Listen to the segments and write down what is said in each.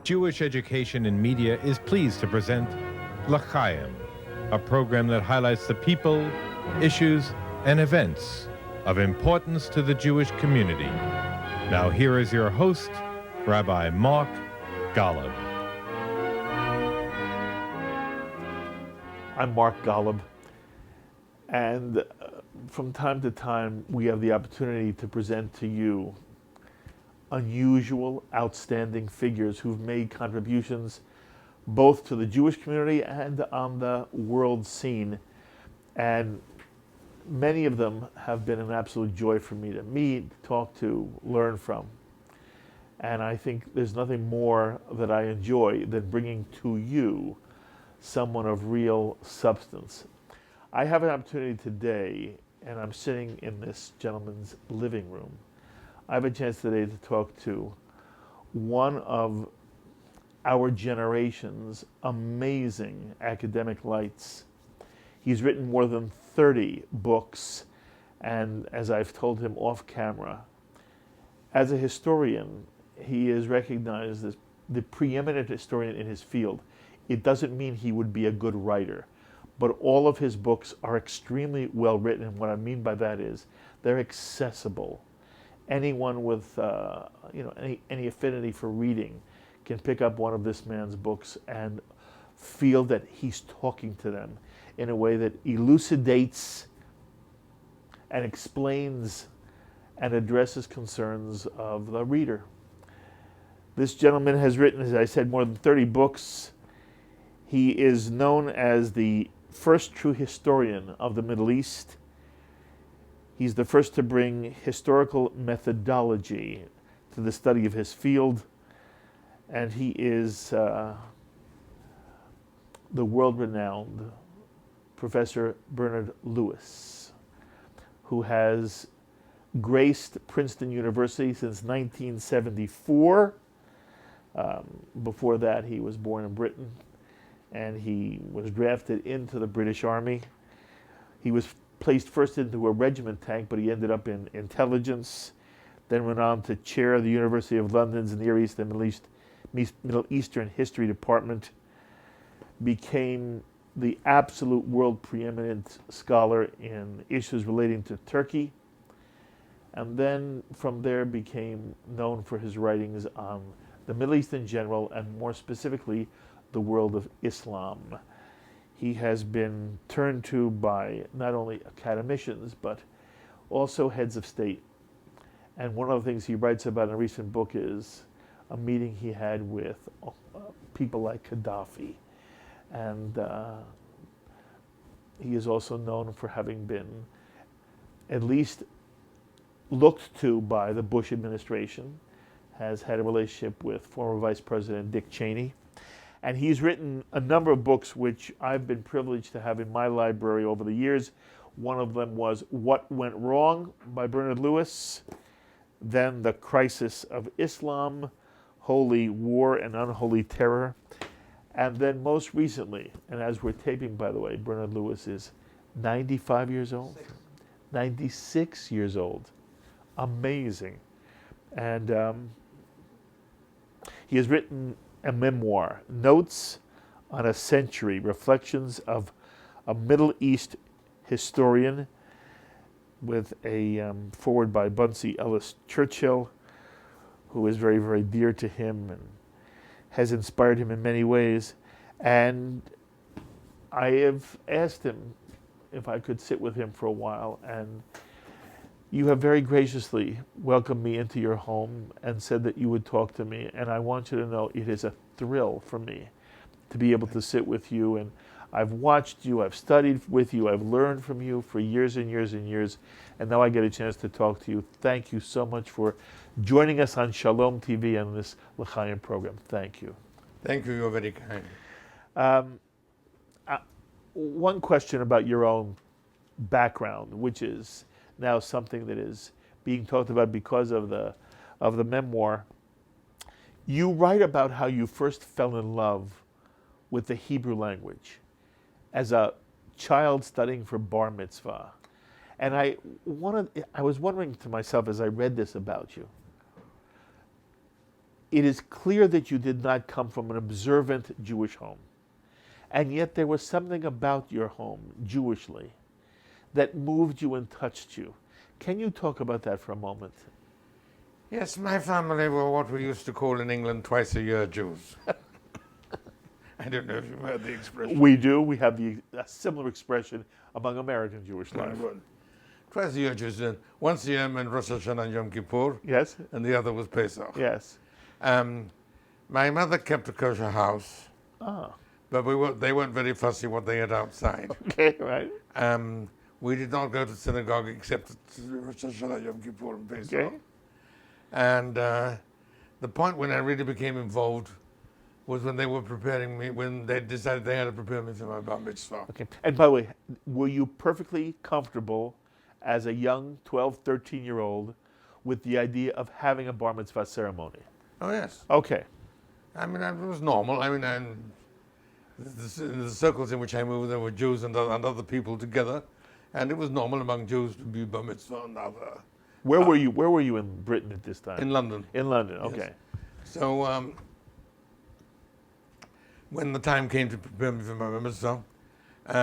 Jewish Education in Media is pleased to present L'Chaim, a program that highlights the people, issues, and events of importance to the Jewish community. Now here is your host, Rabbi Mark Golub. I'm Mark Golub, and from time to time we have the opportunity to present to you unusual, outstanding figures who've made contributions both to the Jewish community and on the world scene. And many of them have been an absolute joy for me to meet, talk to, learn from. And I think there's nothing more that I enjoy than bringing to you someone of real substance. I have an opportunity today, and I'm sitting in this gentleman's living room. I have a chance today to talk to one of our generation's amazing academic lights. He's written more than 30 books, and as I've told him off camera, as a historian, he is recognized as the preeminent historian in his field. It doesn't mean he would be a good writer, but all of his books are extremely well written, and what I mean by that is they're accessible. Anyone with any affinity for reading can pick up one of this man's books and feel that he's talking to them in a way that elucidates and explains and addresses concerns of the reader. This gentleman has written, as I said, more than 30 books. He is known as the first true historian of the Middle East. He's the first to bring historical methodology to the study of his field, and he is the world-renowned Professor Bernard Lewis, who has graced Princeton University since 1974. Before that, he was born in Britain, and he was drafted into the British Army. He was placed first into a regiment tank, but he ended up in intelligence, then went on to chair the University of London's Near East and Middle Eastern History Department, became the absolute world preeminent scholar in issues relating to Turkey, and then from there became known for his writings on the Middle East in general, and more specifically, the world of Islam. He has been turned to by not only academicians, but also heads of state. And one of the things he writes about in a recent book is a meeting he had with people like Gaddafi. And he is also known for having been at least looked to by the Bush administration, has had a relationship with former Vice President Dick Cheney. And he's written a number of books which I've been privileged to have in my library over the years. One of them was What Went Wrong by Bernard Lewis, then The Crisis of Islam, Holy War and Unholy Terror, and then most recently, and as we're taping, by the way, Bernard Lewis is 95 years old? 96 years old. Amazing. And he has written a memoir, Notes on a Century, Reflections of a Middle East Historian, with a foreword by Bunsey Ellis Churchill, who is very, very dear to him and has inspired him in many ways. And I have asked him if I could sit with him for a while, and you have very graciously welcomed me into your home and said that you would talk to me. And I want you to know it is a thrill for me to be able to sit with you. And I've watched you, I've studied with you, I've learned from you for years and years and years. And now I get a chance to talk to you. Thank you so much for joining us on Shalom TV and this L'Chaim program. Thank you. Thank you. You're very kind. One question about your own background, which is now something that is being talked about because of the memoir. You write about how you first fell in love with the Hebrew language as a child studying for bar mitzvah. And I was wondering to myself as I read this about you, It is clear that you did not come from an observant Jewish home. And yet there was something about your home, Jewishly, that moved you and touched you. Can you talk about that for a moment? Yes, my family were what we used to call in England twice a year Jews. I don't know if you've heard the expression. We do. We have a similar expression among American Jewish life. Twice a year Jews. Once a year meant Rosh Hashanah and Yom Kippur. Yes? And the other was Pesach. Yes. My mother kept a kosher house. Ah. But they weren't very fussy what they had outside. Okay, right. We did not go to synagogue except at Rosh Hashanah, Yom Kippur, and Pesach. Okay. And the point when I really became involved was when they were preparing me, when they decided they had to prepare me for my bar mitzvah. Okay. And by the way, were you perfectly comfortable as a young 12, 13-year-old with the idea of having a bar mitzvah ceremony? Oh, yes. Okay. I mean, it was normal. I mean, in the circles in which I moved, there were Jews and other people together, and it was normal among Jews to be bar mitzvah and other. Where were you? Where were you in Britain at this time? In London. In London. Okay. Yes. So when the time came to prepare me for my bar mitzvah,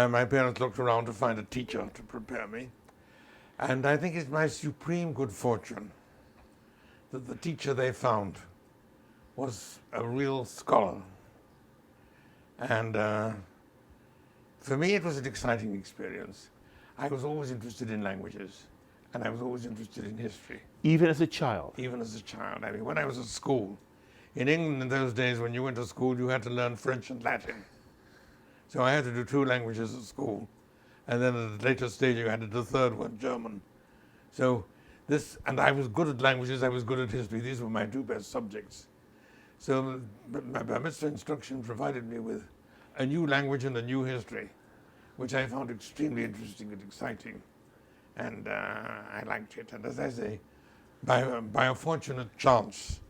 my parents looked around to find a teacher to prepare me, and I think it's my supreme good fortune that the teacher they found was a real scholar. And for me, it was an exciting experience. I was always interested in languages, and I was always interested in history. Even as a child? Even as a child. I mean, when I was at school, in England in those days, when you went to school, you had to learn French and Latin. So I had to do 2 languages at school. And then at a later stage, you had to do the third one, German. So and I was good at languages, I was good at history. These were my 2 best subjects. So my bar mitzvah instruction provided me with a new language and a new history, which I found extremely interesting and exciting. And I liked it. And as I say, by a fortunate chance,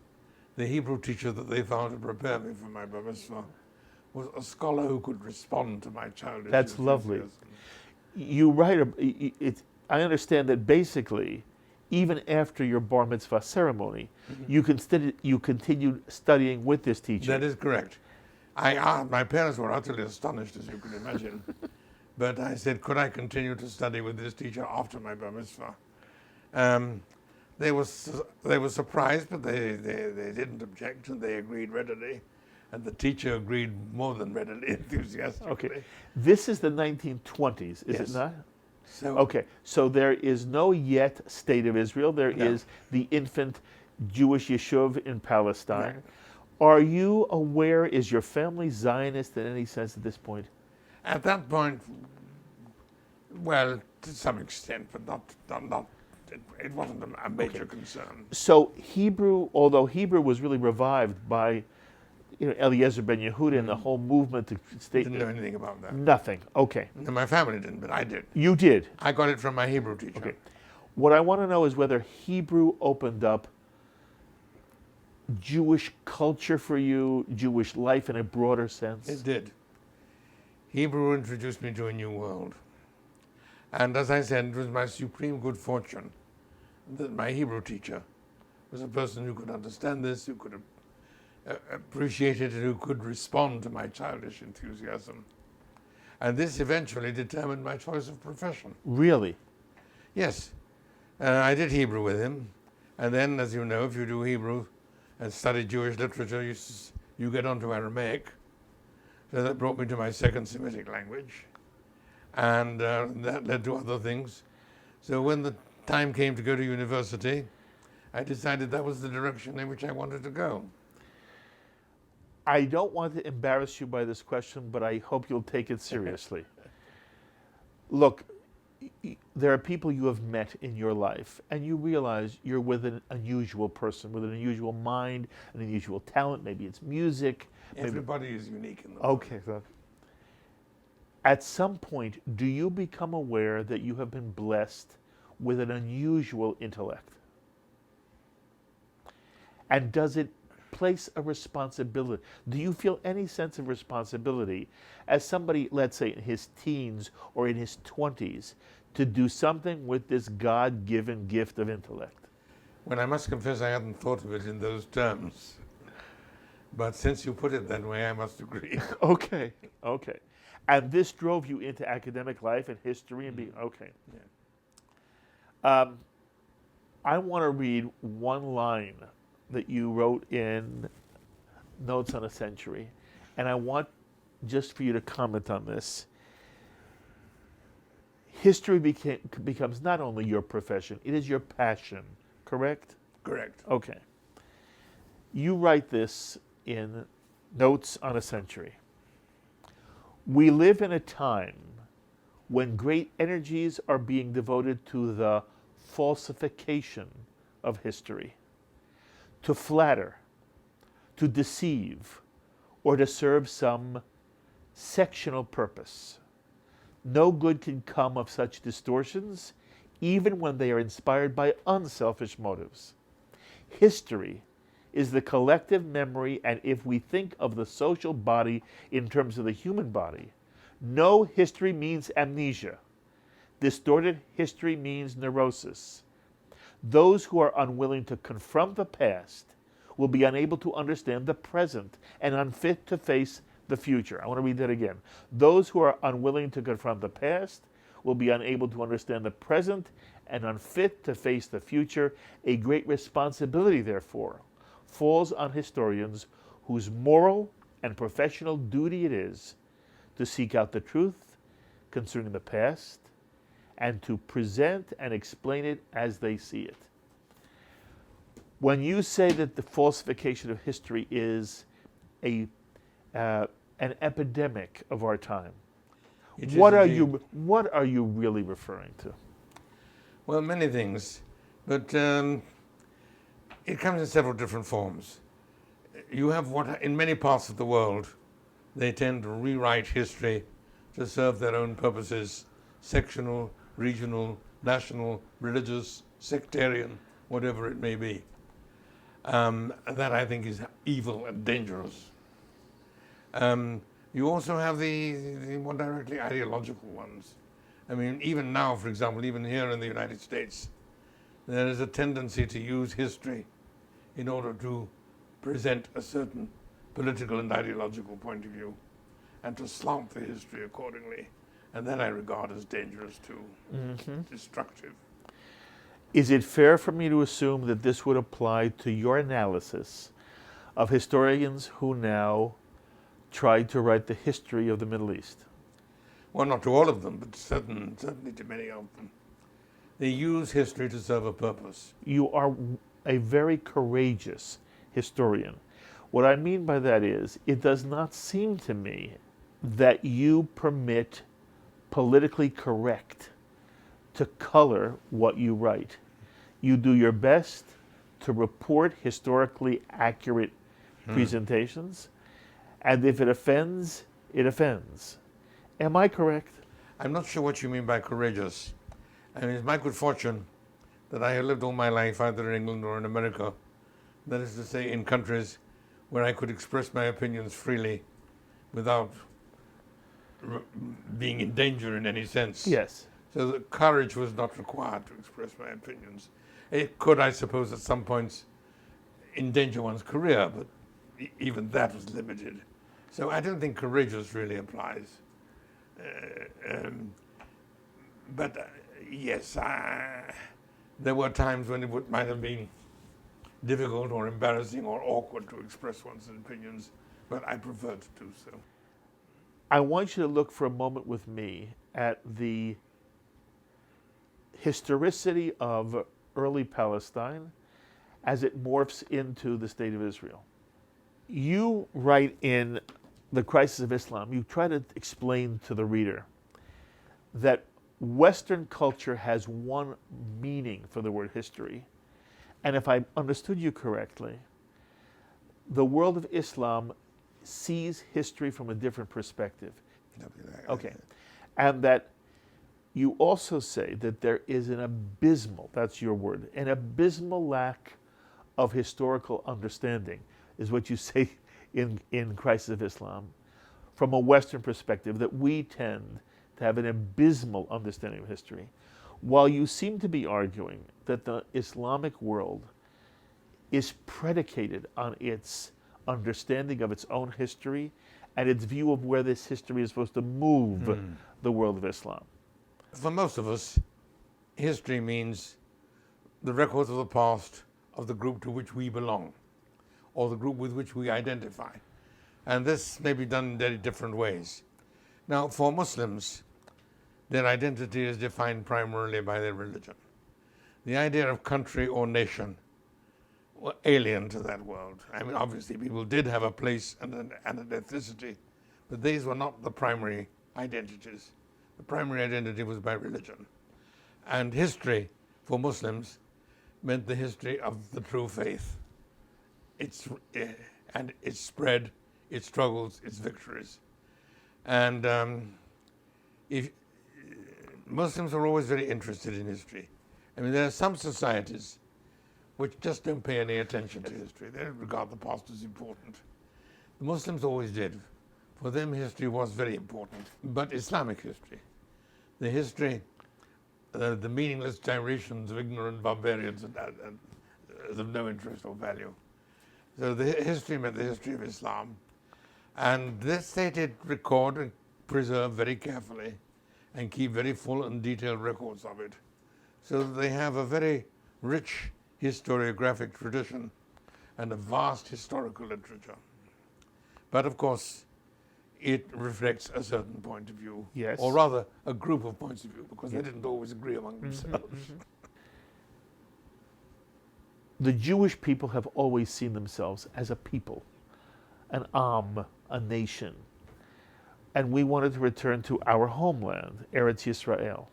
the Hebrew teacher that they found to prepare me for my bar mitzvah was a scholar who could respond to my childish That's lovely. You write, I understand that basically, even after your bar mitzvah ceremony, you continued studying with this teacher. That is correct. My parents were utterly astonished, as you can imagine. But I said, could I continue to study with this teacher after my bar mitzvah? They were surprised, but they didn't object, and they agreed readily. And the teacher agreed more than readily, enthusiastically. Okay. This is the 1920s, is Yes. it not? So, Okay, so there is no yet state of Israel. There No. is the infant Jewish yeshuv in Palestine. Right. Are you aware, is your family Zionist in any sense at this point? at that point, well, to some extent, but not it wasn't a major concern. So Hebrew, although Hebrew was really revived by Eliezer ben Yehuda and the whole movement to state. Didn't know anything about that. Nothing. Okay. No, my family didn't, but I did. You did. I got it from my Hebrew teacher. Okay. What I want to know is whether Hebrew opened up Jewish culture for you, Jewish life in a broader sense. It did. Hebrew introduced me to a new world. And as I said, it was my supreme good fortune that my Hebrew teacher was a person who could understand this, who could appreciate it, and who could respond to my childish enthusiasm. And this eventually determined my choice of profession. Really? Yes. I did Hebrew with him. And then, as you know, if you do Hebrew and study Jewish literature, you get onto Aramaic. So that brought me to my second Semitic language. And that led to other things. So when the time came to go to university, I decided that was the direction in which I wanted to go. I don't want to embarrass you by this question, but I hope you'll take it seriously. Look, there are people you have met in your life, and you realize you're with an unusual person, with an unusual mind, an unusual talent. Maybe it's music. Everybody is unique in the world. Okay. So at some point, do you become aware that you have been blessed with an unusual intellect? And does it place a responsibility? Do you feel any sense of responsibility as somebody, let's say in his teens or in his 20s, to do something with this God-given gift of intellect? When I must confess I hadn't thought of it in those terms. But since you put it that way, I must agree. Okay, okay. And this drove you into academic life and history and being, okay. Yeah. I want to read one line that you wrote in Notes on a Century, and I want just for you to comment on this. History becomes not only your profession, it is your passion, correct? Correct. Okay. You write this in Notes on a Century. We live in a time when great energies are being devoted to the falsification of history, to flatter, to deceive, or to serve some sectional purpose. No good can come of such distortions, even when they are inspired by unselfish motives. History is the collective memory, and if we think of the social body in terms of the human body, no history means amnesia. Distorted history means neurosis. Those who are unwilling to confront the past will be unable to understand the present and unfit to face the future. I want to read that again. Those who are unwilling to confront the past will be unable to understand the present and unfit to face the future. A great responsibility, therefore, falls on historians whose moral and professional duty it is to seek out the truth concerning the past and to present and explain it as they see it. When you say that the falsification of history is an epidemic of our time, what are you really referring to? Well, many things, but it comes in several different forms. You have what, in many parts of the world, they tend to rewrite history to serve their own purposes, sectional, regional, national, religious, sectarian, whatever it may be. That I think is evil and dangerous. You also have the more directly ideological ones. I mean, even now, for example, even here in the United States, there is a tendency to use history in order to present a certain political and ideological point of view and to slant the history accordingly. And that I regard as dangerous too, destructive. Is it fair for me to assume that this would apply to your analysis of historians who now try to write the history of the Middle East? Well, not to all of them, but certainly to many of them. They use history to serve a purpose. You are a very courageous historian. What I mean by that is, it does not seem to me that you permit politically correct to color what you write. You do your best to report historically accurate presentations, and if it offends, it offends. Am I correct? I'm not sure what you mean by courageous. I mean, it's my good fortune that I have lived all my life either in England or in America. That is to say, in countries where I could express my opinions freely without being in danger in any sense. Yes. So the courage was not required to express my opinions. It could, I suppose, at some points endanger one's career, but even that was limited. So I don't think courageous really applies. Yes, there were times when it might have been difficult or embarrassing or awkward to express one's opinions, but I prefer to do so. I want you to look for a moment with me at the historicity of early Palestine as it morphs into the State of Israel. You write in The Crisis of Islam, you try to explain to the reader that Western culture has one meaning for the word history. And if I understood you correctly, the world of Islam sees history from a different perspective. Okay. And that you also say that there is an abysmal, that's your word, an abysmal lack of historical understanding, is what you say in Crisis of Islam, from a Western perspective, that we tend to have an abysmal understanding of history, while you seem to be arguing that the Islamic world is predicated on its understanding of its own history and its view of where this history is supposed to move the world of Islam? For most of us, history means the records of the past of the group to which we belong, or the group with which we identify. And this may be done in very different ways. Now, for Muslims, their identity is defined primarily by their religion. The idea of country or nation were alien to that world. I mean, obviously, people did have a place and an ethnicity, but these were not the primary identities. The primary identity was by religion. And history, for Muslims, meant the history of the true faith. And its spread, its struggles, its victories. And if Muslims are always very interested in history. I mean, there are some societies which just don't pay any attention to history. They don't regard the past as important. The Muslims always did. For them, history was very important. But Islamic history, the history, the meaningless gyrations of ignorant barbarians is of no interest or value. So the history meant the history of Islam. And this they did record and preserve very carefully and keep very full and detailed records of it. So that they have a very rich historiographic tradition and a vast historical literature. But of course, it reflects a certain point of view, Yes. or rather a group of points of view, because they didn't always agree among themselves. The Jewish people have always seen themselves as a people, an a nation. And we wanted to return to our homeland, Eretz Yisrael.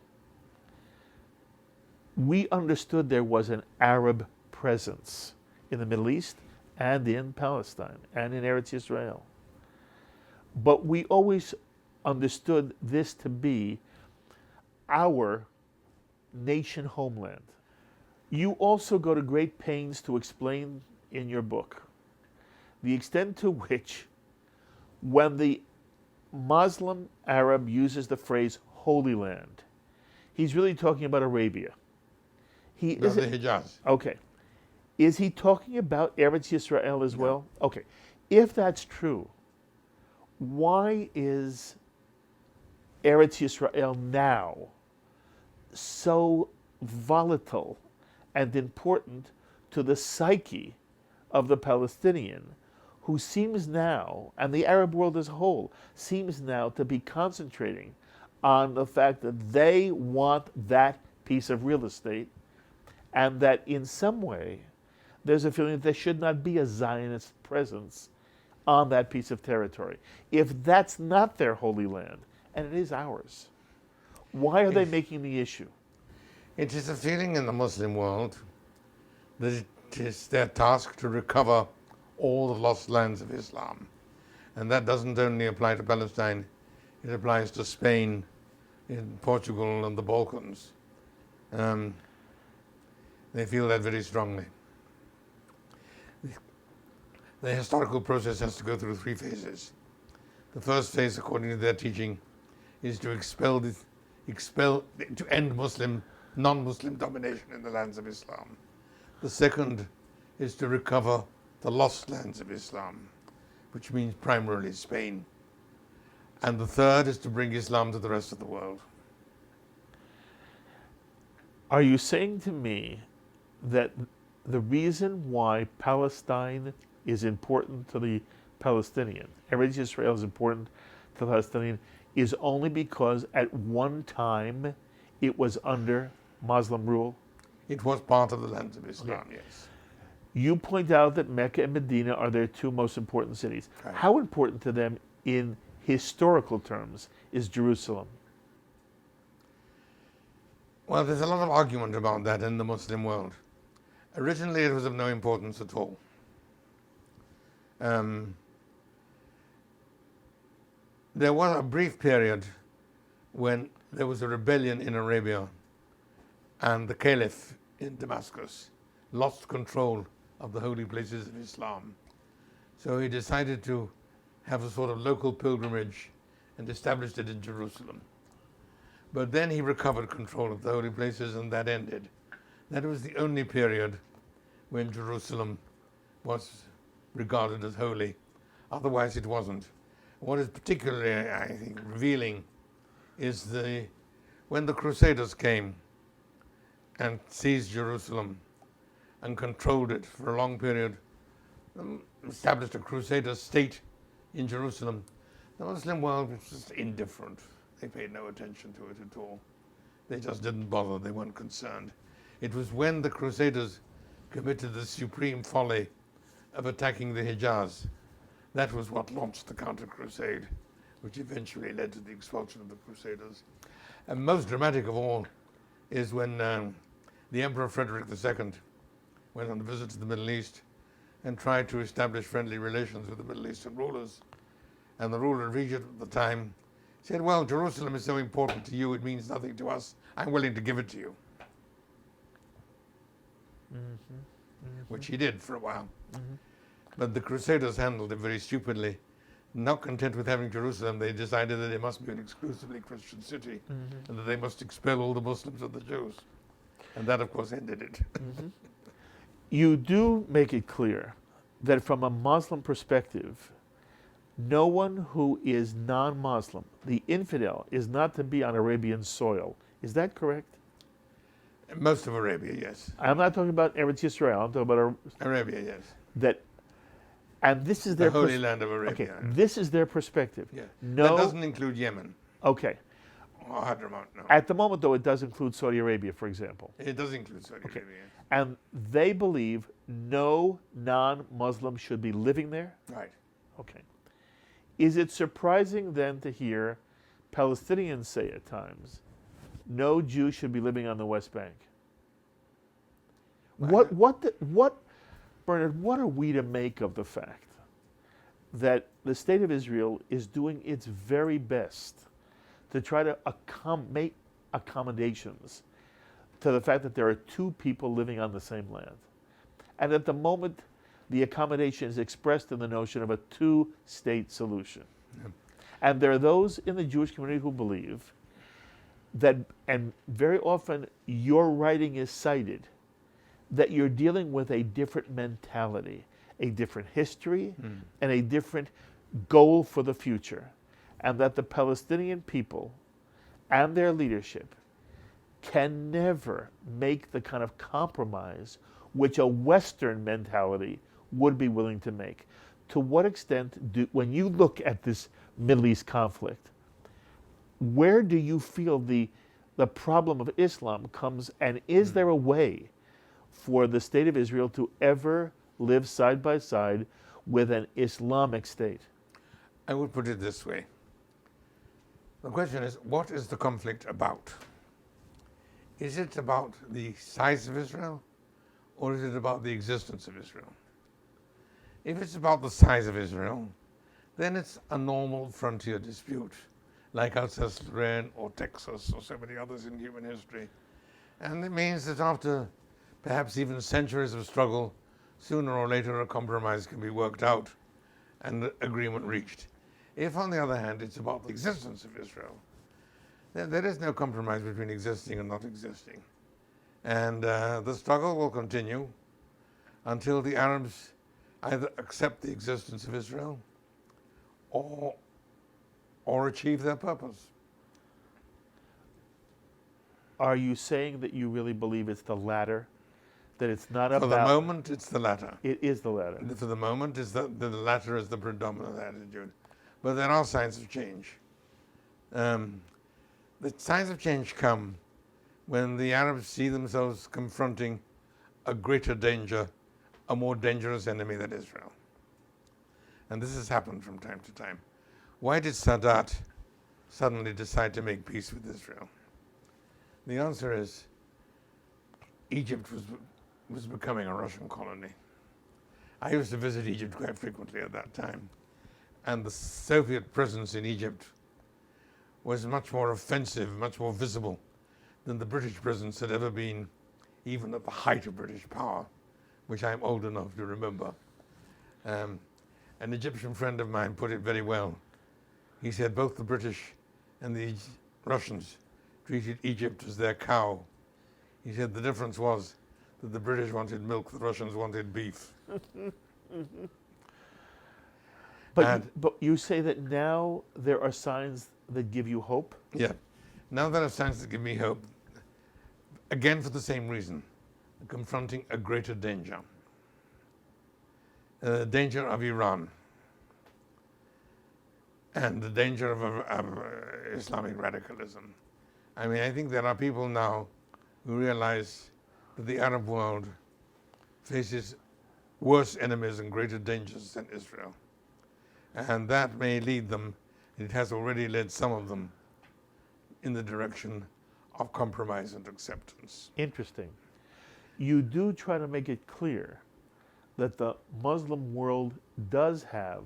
We understood there was an Arab presence in the Middle East and in Palestine and in Eretz Yisrael. But we always understood this to be our nation homeland. You also go to great pains to explain in your book the extent to which, when the Muslim Arab uses the phrase Holy Land, he's really talking about Arabia. He Not the isn't. Hijaz. Okay. Is he talking about Eretz Yisrael as well? Okay. If that's true, why is Eretz Yisrael now so volatile and important to the psyche of the Palestinian, who seems now, and the Arab world as a whole, seems now to be concentrating on the fact that they want that piece of real estate, and that in some way there's a feeling that there should not be a Zionist presence on that piece of territory. If that's not their holy land, and it is ours, why are they making the issue? It is a feeling in the Muslim world that it is their task to recover all the lost lands of Islam. And that doesn't only apply to Palestine, it applies to Spain, in Portugal and the Balkans. They feel that very strongly. The historical process has to go through three phases. The first phase, according to their teaching, is to to end non-Muslim domination in the lands of Islam. The second is to recover the lost lands of Islam, which means primarily Spain. And the third is to bring Islam to the rest of the world. Are you saying to me that the reason why Palestine is important to the Palestinian, Eretz Yisrael is important to the Palestinian, is only because at one time it was under Muslim rule? It was part of the lands of Islam, Okay. yes. You point out that Mecca and Medina are their two most important cities. Right. How important to them in historical terms is Jerusalem? Well, there's a lot of argument about that in the Muslim world. Originally, it was of no importance at all. There was a brief period when there was a rebellion in Arabia, and the Caliph in Damascus lost control of the holy places of Islam. So he decided to have a sort of local pilgrimage and established it in Jerusalem. But then he recovered control of the holy places, and that ended. That was the only period when Jerusalem was regarded as holy. Otherwise, it wasn't. What is particularly, I think, revealing is when the Crusaders came and seized Jerusalem and controlled it for a long period, established a Crusader state in Jerusalem, the Muslim world was just indifferent. They paid no attention to it at all. They just didn't bother. They weren't concerned. It was when the Crusaders committed the supreme folly of attacking the Hijaz. That was what launched the counter-crusade, which eventually led to the expulsion of the Crusaders. And most dramatic of all is when the Emperor Frederick II went on a visit to the Middle East and tried to establish friendly relations with the Middle Eastern rulers. And the ruler of Egypt at the time said, well, Jerusalem is so important to you, it means nothing to us. I'm willing to give it to you. Which he did for a while. But the Crusaders handled it very stupidly. Not content with having Jerusalem, they decided that it must be an exclusively Christian city and that they must expel all the Muslims and the Jews. And that, of course, ended it. You do make it clear that from a Muslim perspective, no one who is non-Muslim, the infidel, is not to be on Arabian soil. Is that correct? Most of Arabia, yes. I'm not talking about Eretz Yisrael. I'm talking about Arabia, yes. And this is their the Holy Land of Arabia. Okay, this is their perspective. Yeah. No, that doesn't include Yemen. Okay. Or Hadramaut, no. At the moment, though, it does include Saudi Arabia, for example. It does include Saudi Arabia. And they believe no non-Muslim should be living there? Right. Okay. Is it surprising then to hear Palestinians say at times, no Jew should be living on the West Bank? Bernard, what are we to make of the fact that the State of Israel is doing its very best to try to make accommodations to the fact that there are two people living on the same land? And at the moment, the accommodation is expressed in the notion of a two-state solution. Yeah. And there are those in the Jewish community who believe that, and very often your writing is cited, that you're dealing with a different mentality, a different history, and a different goal for the future. And that the Palestinian people and their leadership can never make the kind of compromise which a Western mentality would be willing to make. To what extent, when you look at this Middle East conflict, where do you feel the problem of Islam comes, and is there a way for the State of Israel to ever live side by side with an Islamic state? I would put it this way. The question is, what is the conflict about? Is it about the size of Israel, or is it about the existence of Israel? If it's about the size of Israel, then it's a normal frontier dispute, like Alsace-Lorraine or Texas or so many others in human history. And it means that after perhaps even centuries of struggle, sooner or later a compromise can be worked out and agreement reached. If, on the other hand, it's about the existence of Israel, then there is no compromise between existing and not existing. And the struggle will continue until the Arabs either accept the existence of Israel or achieve their purpose. Are you saying that you really believe it's the latter? That it's not about... For the moment, it's the latter. It is the latter. For the moment, the latter is the predominant attitude. But there are signs of change. The signs of change come when the Arabs see themselves confronting a greater danger, a more dangerous enemy than Israel. And this has happened from time to time. Why did Sadat suddenly decide to make peace with Israel? The answer is Egypt was becoming a Russian colony. I used to visit Egypt quite frequently at that time. And the Soviet presence in Egypt was much more offensive, much more visible than the British presence had ever been, even at the height of British power, which I'm old enough to remember. An Egyptian friend of mine put it very well. He said both the British and the Russians treated Egypt as their cow. He said the difference was that the British wanted milk, the Russians wanted beef. But you say that now there are signs that give you hope? Yeah. Now there are signs that give me hope, again for the same reason, confronting a greater danger. The danger of Iran and the danger of Islamic radicalism. I mean, I think there are people now who realize that the Arab world faces worse enemies and greater dangers than Israel. And that may lead them, it has already led some of them, in the direction of compromise and acceptance. Interesting. You do try to make it clear that the Muslim world does have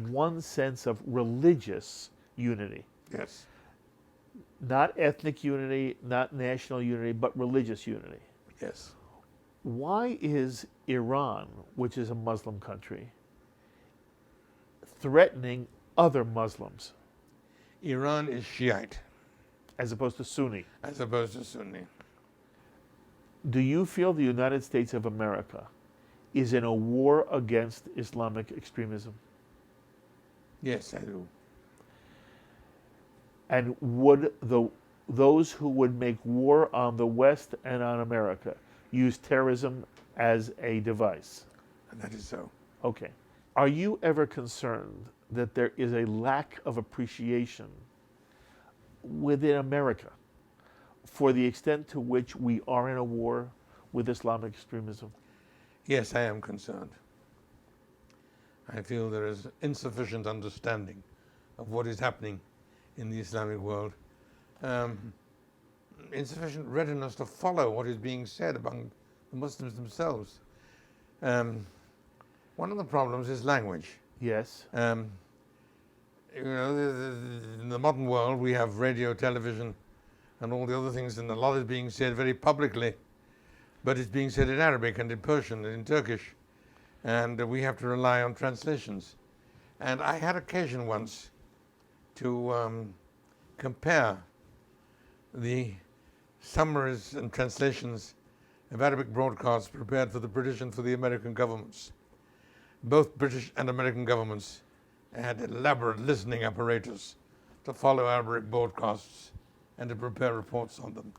one sense of religious unity. Yes. Not ethnic unity, not national unity, but religious unity. Yes. Why is Iran, which is a Muslim country, threatening other Muslims Iran is Shiite as opposed to Sunni? as opposed to Sunni. Do you feel the United States of America is in a war against Islamic extremism? Yes, I do. And would those who would make war on the West and on America use terrorism as a device? And that is so. Okay. Are you ever concerned that there is a lack of appreciation within America for the extent to which we are in a war with Islamic extremism? Yes, I am concerned. I feel there is insufficient understanding of what is happening in the Islamic world. Insufficient readiness to follow what is being said among the Muslims themselves. One of the problems is language. Yes. In the modern world, we have radio, television, and all the other things, and a lot is being said very publicly, but it's being said in Arabic and in Persian and in Turkish, and we have to rely on translations. And I had occasion once to compare the summaries and translations of Arabic broadcasts prepared for the British and for the American governments. Both British and American governments had elaborate listening apparatus to follow Arabic broadcasts and to prepare reports on them.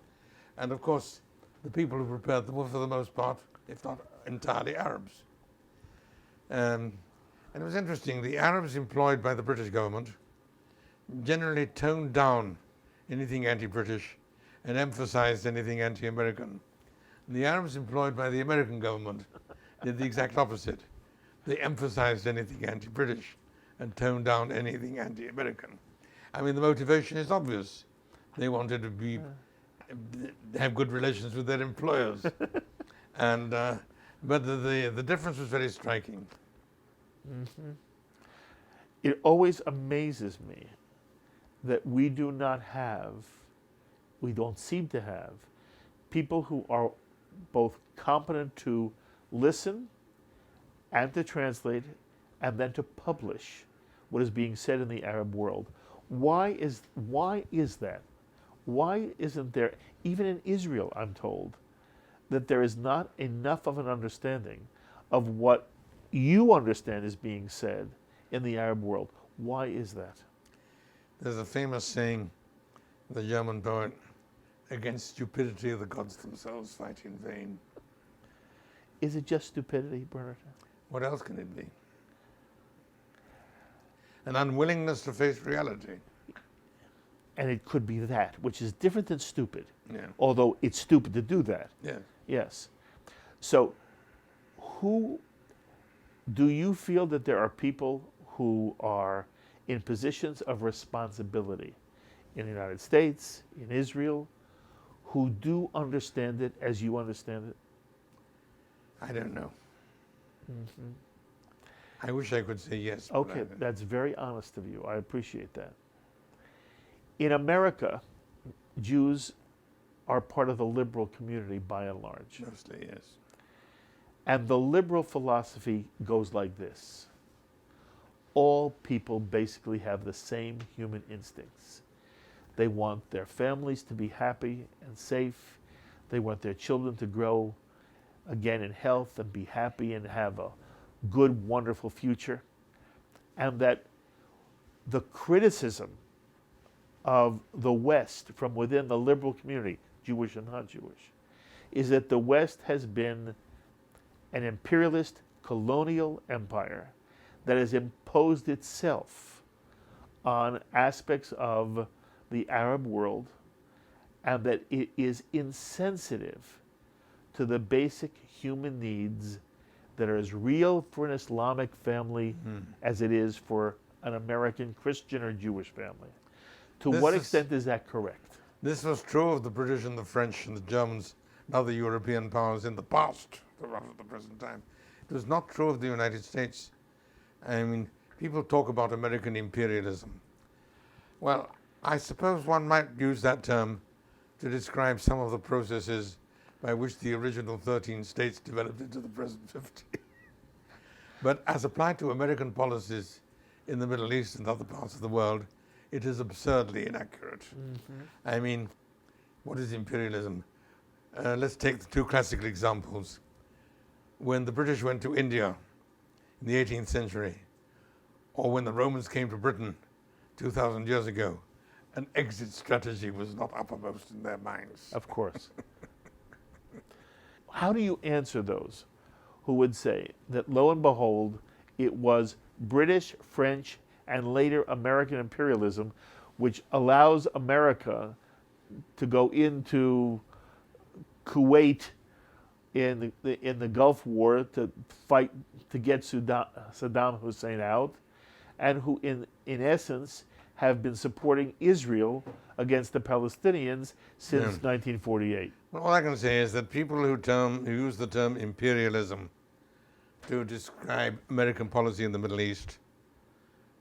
And of course, the people who prepared them were for the most part, if not entirely, Arabs. And it was interesting, the Arabs employed by the British government generally toned down anything anti-British and emphasized anything anti-American. The Arabs employed by the American government did the exact opposite. They emphasized anything anti-British and toned down anything anti-American. I mean, the motivation is obvious. They wanted to have good relations with their employers. And, but the difference was very striking. Mm-hmm. It always amazes me that we don't seem to have people who are both competent to listen and to translate and then to publish what is being said in the Arab world. Why is that? Why isn't there, even in Israel, I'm told, that there is not enough of an understanding of what you understand is being said in the Arab world? Why is that? There's a famous saying, the German poet, against stupidity the gods themselves fight in vain. Is it just stupidity, Bernard? What else can it be? An unwillingness to face reality. And it could be that, which is different than stupid. Yeah. Although it's stupid to do that. Yes. Yes. So, do you feel that there are people who are in positions of responsibility in the United States, in Israel, who do understand it as you understand it? I don't know. Mm-hmm. I wish I could say yes. Okay, that's very honest of you. I appreciate that. In America, Jews are part of the liberal community by and large. Mostly, yes. And the liberal philosophy goes like this. All people basically have the same human instincts. They want their families to be happy and safe. They want their children to grow again in health and be happy and have a good, wonderful future. and that the criticism of the West from within the liberal community, Jewish and non-Jewish, is that the West has been an imperialist colonial empire that has imposed itself on aspects of the Arab world, and that it is insensitive to the basic human needs that are as real for an Islamic family as it is for an American Christian or Jewish family. To what extent is that correct? This was true of the British and the French and the Germans and other European powers in the past, rather than the present time. It was not true of the United States. I mean, people talk about American imperialism. Well, I suppose one might use that term to describe some of the processes by which the original 13 states developed into the present 50. But as applied to American policies in the Middle East and other parts of the world, it is absurdly inaccurate. I mean, what is imperialism? Let's take the two classical examples. When the British went to India in the 18th century, or when the Romans came to Britain 2,000 years ago, an exit strategy was not uppermost in their minds. Of course. How do you answer those who would say that, lo and behold, it was British, French, and later American imperialism which allows America to go into Kuwait in the Gulf War to fight to get Saddam Hussein out, and who in essence have been supporting Israel against the Palestinians since 1948. Well, all I can say is that people who use the term imperialism to describe American policy in the Middle East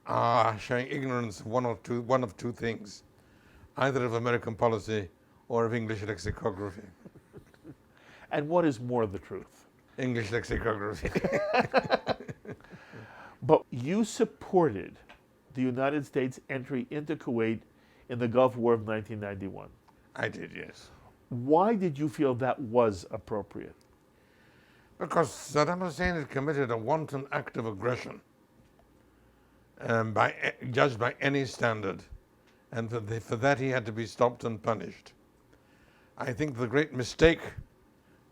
are showing ignorance of one of two things, either of American policy or of English lexicography. And what is more the truth? English lexicography. But you supported the United States entry into Kuwait in the Gulf War of 1991. I did, yes. Why did you feel that was appropriate? Because Saddam Hussein had committed a wanton act of aggression, judged by any standard, and for that he had to be stopped and punished. I think the great mistake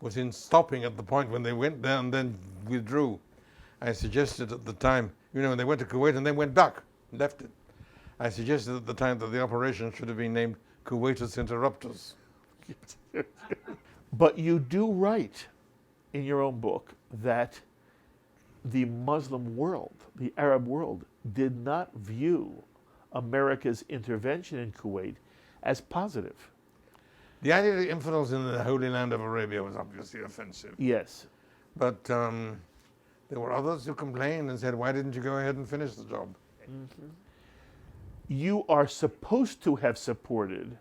was in stopping at the point when they went there and then withdrew. I suggested at the time, when they went to Kuwait and then went back, left it. I suggested at the time that the operation should have been named Kuwaitus Interruptus. But you do write in your own book that the Muslim world, the Arab world, did not view America's intervention in Kuwait as positive. The idea of the infidels in the Holy Land of Arabia was obviously offensive. Yes. But there were others who complained and said, why didn't you go ahead and finish the job? You are supposed to have supported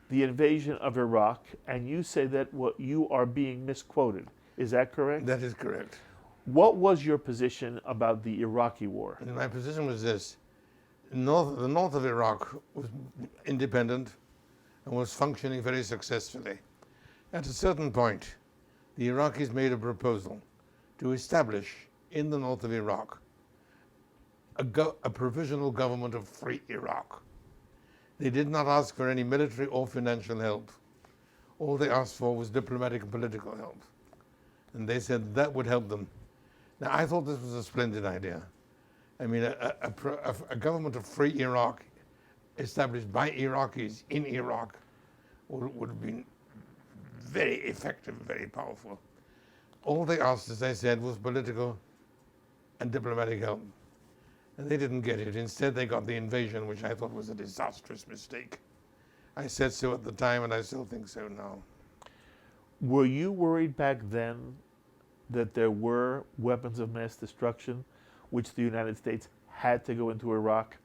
the invasion of Iraq, and you say that you are being misquoted. Is that correct? That is correct. What was your position about the Iraqi war? And my position was this. The north of Iraq was independent and was functioning very successfully. At a certain point, the Iraqis made a proposal to establish in the north of Iraq a provisional government of free Iraq. They did not ask for any military or financial help. All they asked for was diplomatic and political help. And they said that would help them. Now, I thought this was a splendid idea. I mean, a government of free Iraq established by Iraqis in Iraq would have been very effective, very powerful. All they asked, as I said, was political and diplomatic help. And they didn't get it. Instead, they got the invasion, which I thought was a disastrous mistake. I said so at the time, and I still think so now. Were you worried back then that there were weapons of mass destruction which the United States had to go into Iraq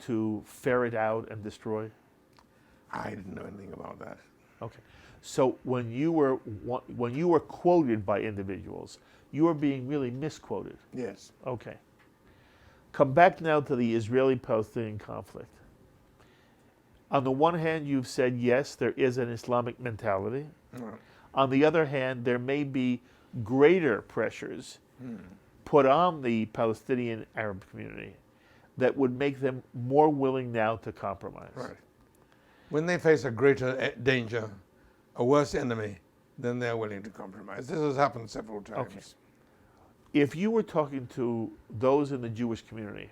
to ferret out and destroy? I didn't know anything about that. Okay. So when you were quoted by individuals, you were being really misquoted. Yes. Okay. Come back now to the Israeli-Palestinian conflict. On the one hand, you've said, yes, there is an Islamic mentality. On the other hand, there may be greater pressures put on the Palestinian Arab community that would make them more willing now to compromise? Right. When they face a greater danger, a worse enemy, then they're willing to compromise. This has happened several times. Okay. If you were talking to those in the Jewish community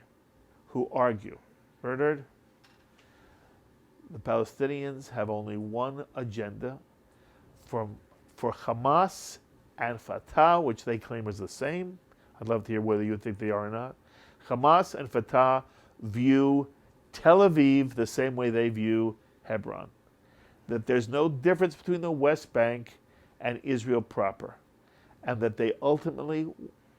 who argue, Bernard, the Palestinians have only one agenda for Hamas and Fatah, which they claim is the same. I'd love to hear whether you think they are or not. Hamas and Fatah view Tel Aviv the same way they view Hebron. That there's no difference between the West Bank and Israel proper. And that they ultimately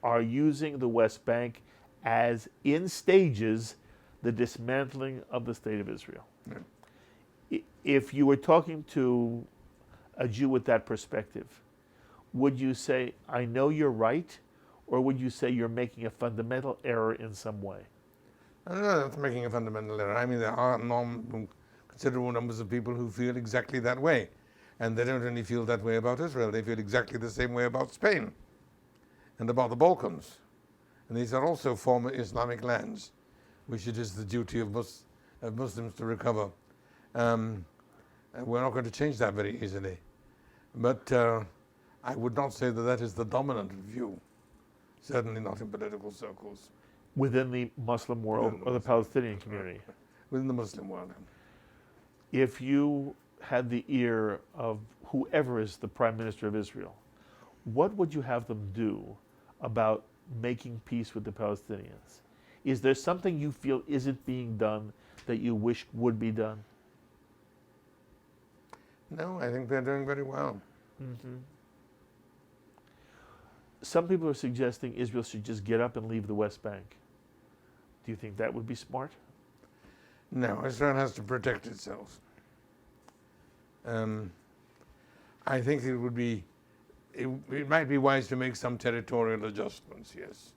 are using the West Bank as, in stages, the dismantling of the State of Israel. Yeah. If you were talking to a Jew with that perspective, would you say, I know you're right, or would you say you're making a fundamental error in some way? I don't know, that's making a fundamental error. I mean, there are considerable numbers of people who feel exactly that way. And they don't only feel that way about Israel, they feel exactly the same way about Spain and about the Balkans. And these are also former Islamic lands, which it is the duty of Muslims to recover. And we're not going to change that very easily. But I would not say that that is the dominant view, certainly not in political circles. Within the Muslim world or the Palestinian community? Within the Muslim world. If you had the ear of whoever is the Prime Minister of Israel, what would you have them do about making peace with the Palestinians? Is there something you feel isn't being done that you wish would be done? No, I think they're doing very well. Mm-hmm. Some people are suggesting Israel should just get up and leave the West Bank. Do you think that would be smart? No, Israel has to protect itself. I think it would be, it might be wise to make some territorial adjustments, yes.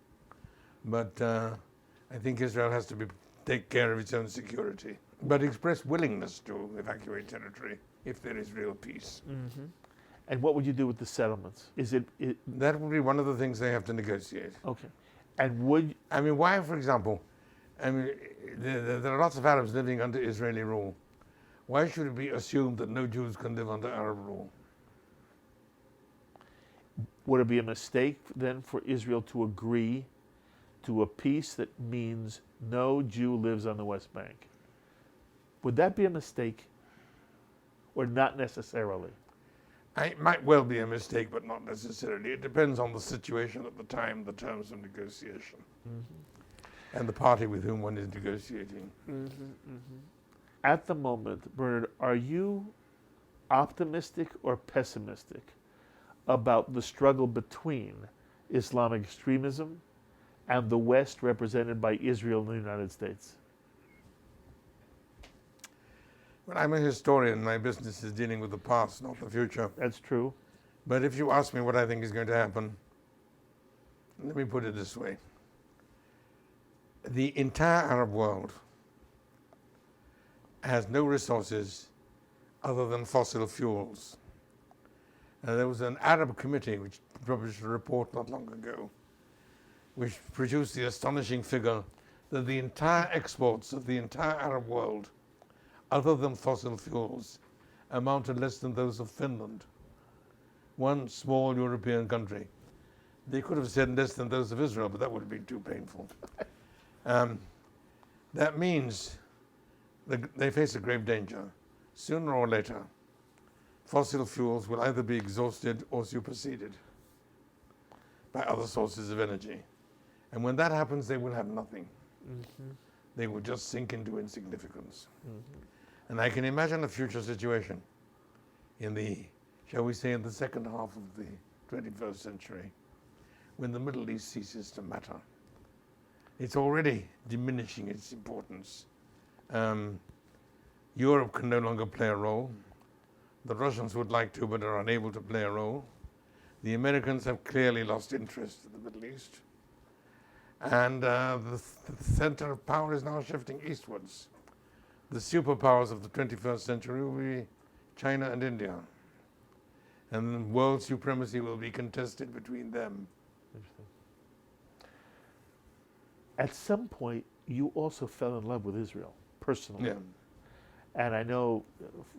But I think Israel has to take care of its own security, but express willingness to evacuate territory if there is real peace. Mm-hmm. And what would you do with the settlements? That would be one of the things they have to negotiate. Okay. And I mean, why, for example, I mean, there are lots of Arabs living under Israeli rule. Why should it be assumed that no Jews can live under Arab rule? Would it be a mistake then for Israel to agree to a peace that means no Jew lives on the West Bank? Would that be a mistake? Or not necessarily? It might well be a mistake, but not necessarily. It depends on the situation at the time, the terms of negotiation, and the party with whom one is negotiating. At the moment, Bernard, are you optimistic or pessimistic about the struggle between Islamic extremism and the West represented by Israel and the United States? Well, I'm a historian. My business is dealing with the past, not the future. That's true. But if you ask me what I think is going to happen, let me put it this way. The entire Arab world has no resources other than fossil fuels. There was an Arab committee which published a report not long ago, which produced the astonishing figure that the entire exports of the entire Arab world, other than fossil fuels, amount to less than those of Finland, one small European country. They could have said less than those of Israel, but that would have been too painful. That means they face a grave danger. Sooner or later, fossil fuels will either be exhausted or superseded by other sources of energy. And when that happens, they will have nothing. They will just sink into insignificance. And I can imagine a future situation in the, shall we say, in the second half of the 21st century, when the Middle East ceases to matter. It's already diminishing its importance. Europe can no longer play a role. The Russians would like to, but are unable to play a role. The Americans have clearly lost interest in the Middle East. And the center of power is now shifting eastwards. The superpowers of the 21st century will be China and India. And world supremacy will be contested between them. At some point, you also fell in love with Israel, personally. Yeah. And I know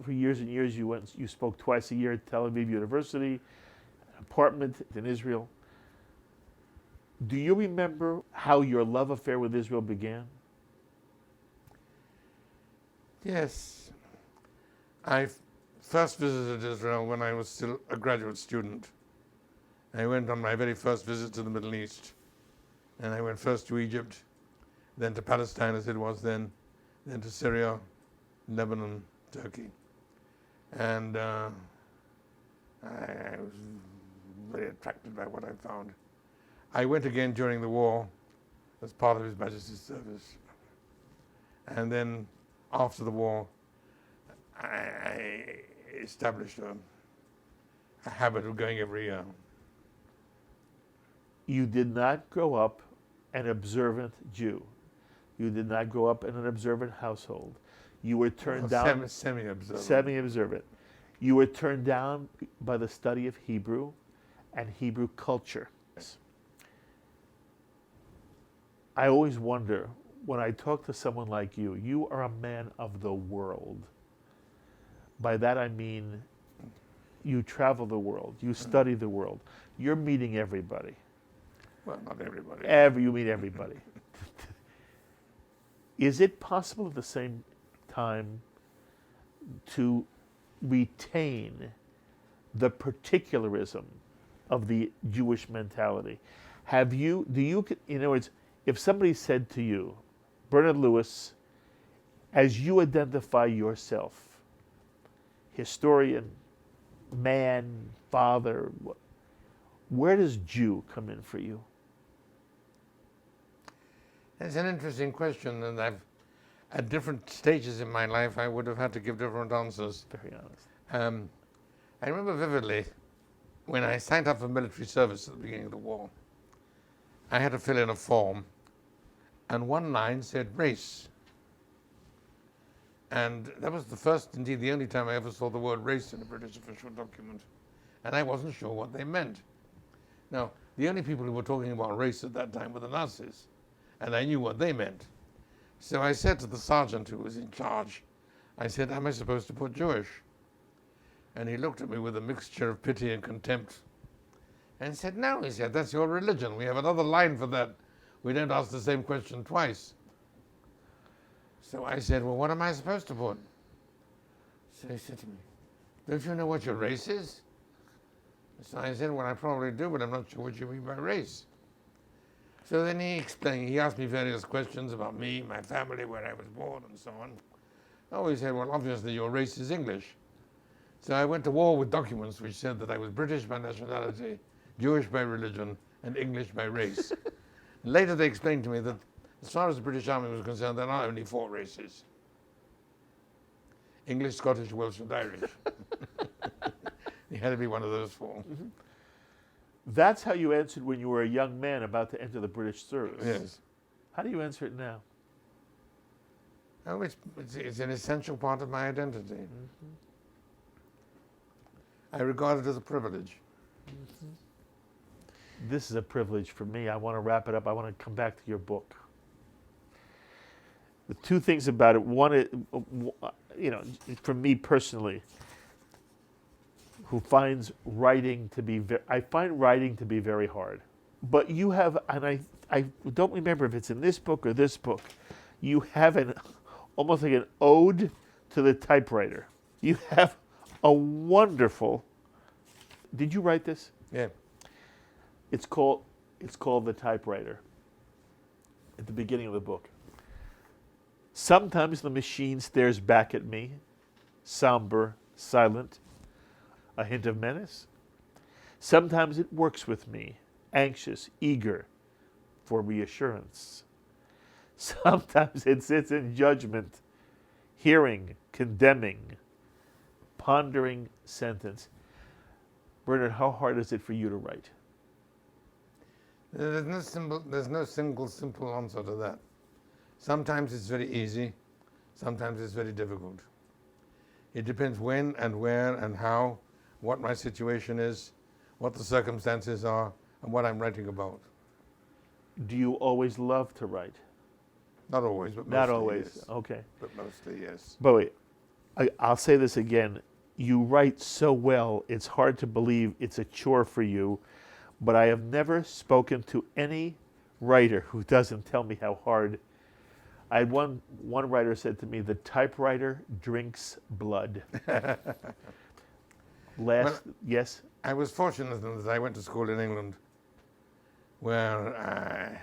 for years and years you spoke twice a year at Tel Aviv University, an apartment in Israel. Do you remember how your love affair with Israel began? Yes. I first visited Israel when I was still a graduate student. I went on my very first visit to the Middle East. And I went first to Egypt, then to Palestine as it was then to Syria, Lebanon, Turkey. And I was very attracted by what I found. I went again during the war as part of His Majesty's service. And then after the war, I established a habit of going every year. You did not grow up an observant Jew. You did not grow up in an observant household. You were turned down. Semi-observant. Semi-observant. You were turned down by the study of Hebrew and Hebrew culture. I always wonder, when I talk to someone like you, you are a man of the world. By that I mean you travel the world, you study the world, you're meeting everybody. Well, not everybody. You meet everybody. Is it possible at the same time to retain the particularism of the Jewish mentality? In other words, if somebody said to you, Bernard Lewis, as you identify yourself, historian, man, father, where does Jew come in for you? It's an interesting question, and at different stages in my life, I would have had to give different answers. Very honest. I remember vividly when I signed up for military service at the beginning of the war, I had to fill in a form, and one line said race. And that was the first, indeed the only time I ever saw the word race in a British official document. And I wasn't sure what they meant. Now, the only people who were talking about race at that time were the Nazis, and I knew what they meant. So I said to the sergeant who was in charge, I said, am I supposed to put Jewish? And he looked at me with a mixture of pity and contempt and said, no, he said, that's your religion. We have another line for that. We don't ask the same question twice. So I said, well, what am I supposed to put? So he said to me, don't you know what your race is? So I said, well, I probably do, but I'm not sure what you mean by race. So then he explained, he asked me various questions about me, my family, where I was born, and so on. Oh, he said, well, obviously your race is English. So I went to war with documents which said that I was British by nationality, Jewish by religion, and English by race. Later they explained to me that as far as the British Army was concerned, there are only 4 races. English, Scottish, Welsh, and Irish. He had to be one of those 4. Mm-hmm. That's how you answered when you were a young man about to enter the British service. Yes. How do you answer it now? Oh, it's an essential part of my identity. Mm-hmm. I regard it as a privilege. Mm-hmm. This is a privilege for me. I want to wrap it up. I want to come back to your book. The 2 things about it. One is, for me personally, who finds writing to be, I find writing to be very hard. But you have, and I don't remember if it's in this book or this book, you have almost like an ode to the typewriter. You have a wonderful, did you write this? Yeah. It's called The Typewriter at the beginning of the book. Sometimes the machine stares back at me, somber, silent, a hint of menace. Sometimes it works with me, anxious, eager for reassurance. Sometimes it sits in judgment, hearing, condemning, pondering sentence. Bernard, how hard is it for you to write? There's no single simple answer to that. Sometimes it's very easy, sometimes it's very difficult. It depends when and where and how, what my situation is, what the circumstances are, and what I'm writing about. Do you always love to write? Not always, but mostly, Not always. yes. Okay. But mostly, yes. But wait, I'll say this again. You write so well, it's hard to believe it's a chore for you. But I have never spoken to any writer who doesn't tell me how hard. I had one writer said to me, the typewriter drinks blood. Yes? I was fortunate that I went to school in England where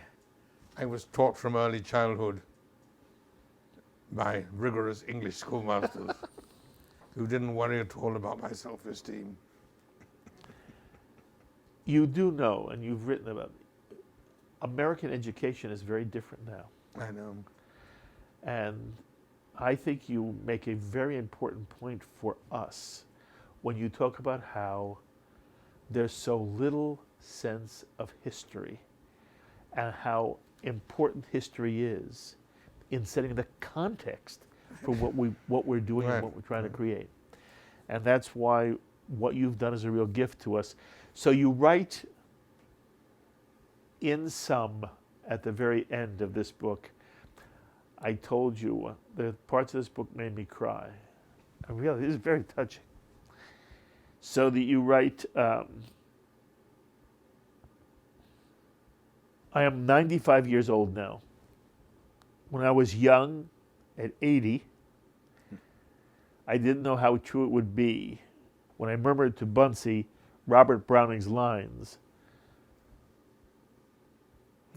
I was taught from early childhood by rigorous English schoolmasters who didn't worry at all about my self-esteem. You do know, and you've written about it, American education is very different now. I know. And I think you make a very important point for us when you talk about how there's so little sense of history and how important history is in setting the context for what we're doing Right. and what we're trying to create. And that's why what you've done is a real gift to us. So you write in sum at the very end of this book, I told you the parts of this book made me cry. And really, this is very touching. So that you write, I am 95 years old now. When I was young, at 80, I didn't know how true it would be when I murmured to Bunsey Robert Browning's lines.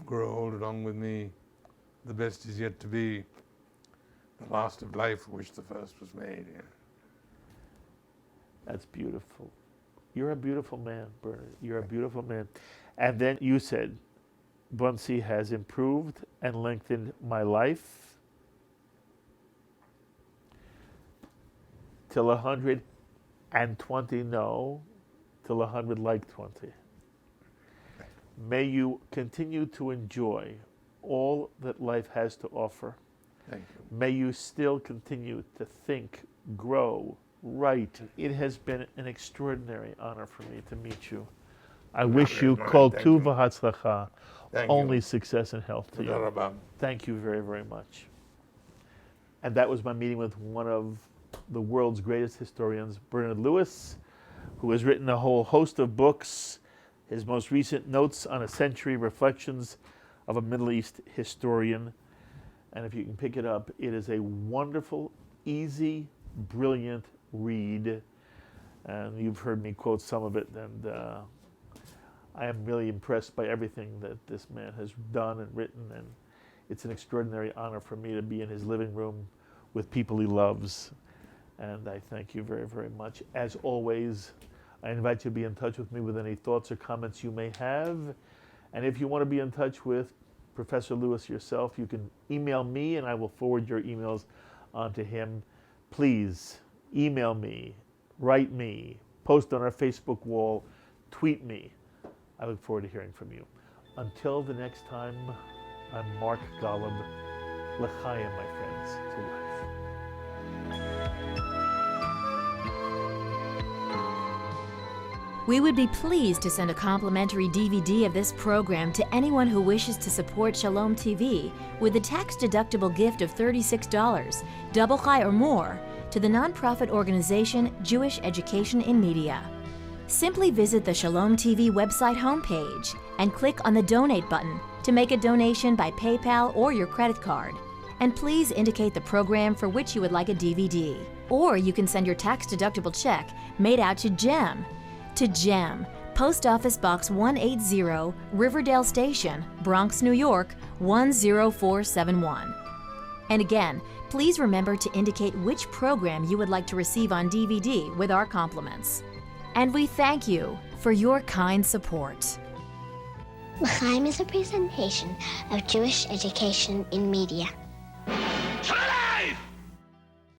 Grow old along with me, the best is yet to be, the last of life for which the first was made. Yeah. That's beautiful. You're a beautiful man, Bernard. You're a beautiful man. And then you said, Bunsey has improved and lengthened my life till 120, no, till 100 like 20. May you continue to enjoy all that life has to offer. Thank you. May you still continue to think, grow, write. It has been an extraordinary honor for me to meet you. I wish you kol Thank tu you. v'hatzlacha, Thank only you. success and health to you. Thank you. Thank you very, very much. And that was my meeting with one of the world's greatest historians, Bernard Lewis, who has written a whole host of books. His most recent, Notes on a Century, Reflections of a Middle East Historian. And if you can pick it up, it is a wonderful, easy, brilliant read. And you've heard me quote some of it, and I am really impressed by everything that this man has done and written, and it's an extraordinary honor for me to be in his living room with people he loves. And I thank you very, very much. As always, I invite you to be in touch with me with any thoughts or comments you may have. And if you want to be in touch with Professor Lewis yourself, you can email me and I will forward your emails on to him. Please email me, write me, post on our Facebook wall, tweet me. I look forward to hearing from you. Until the next time, I'm Mark Golub. L'chaim, my friends, to life. We would be pleased to send a complimentary DVD of this program to anyone who wishes to support Shalom TV with a tax-deductible gift of $36, double chai or more, to the nonprofit organization Jewish Education in Media. Simply visit the Shalom TV website homepage and click on the Donate button to make a donation by PayPal or your credit card. And please indicate the program for which you would like a DVD. Or you can send your tax-deductible check made out to GEM. To GEM, Post Office Box 180, Riverdale Station, Bronx, New York, 10471. And again, please remember to indicate which program you would like to receive on DVD with our compliments. And we thank you for your kind support. L'chaim is a presentation of Jewish Education in Media.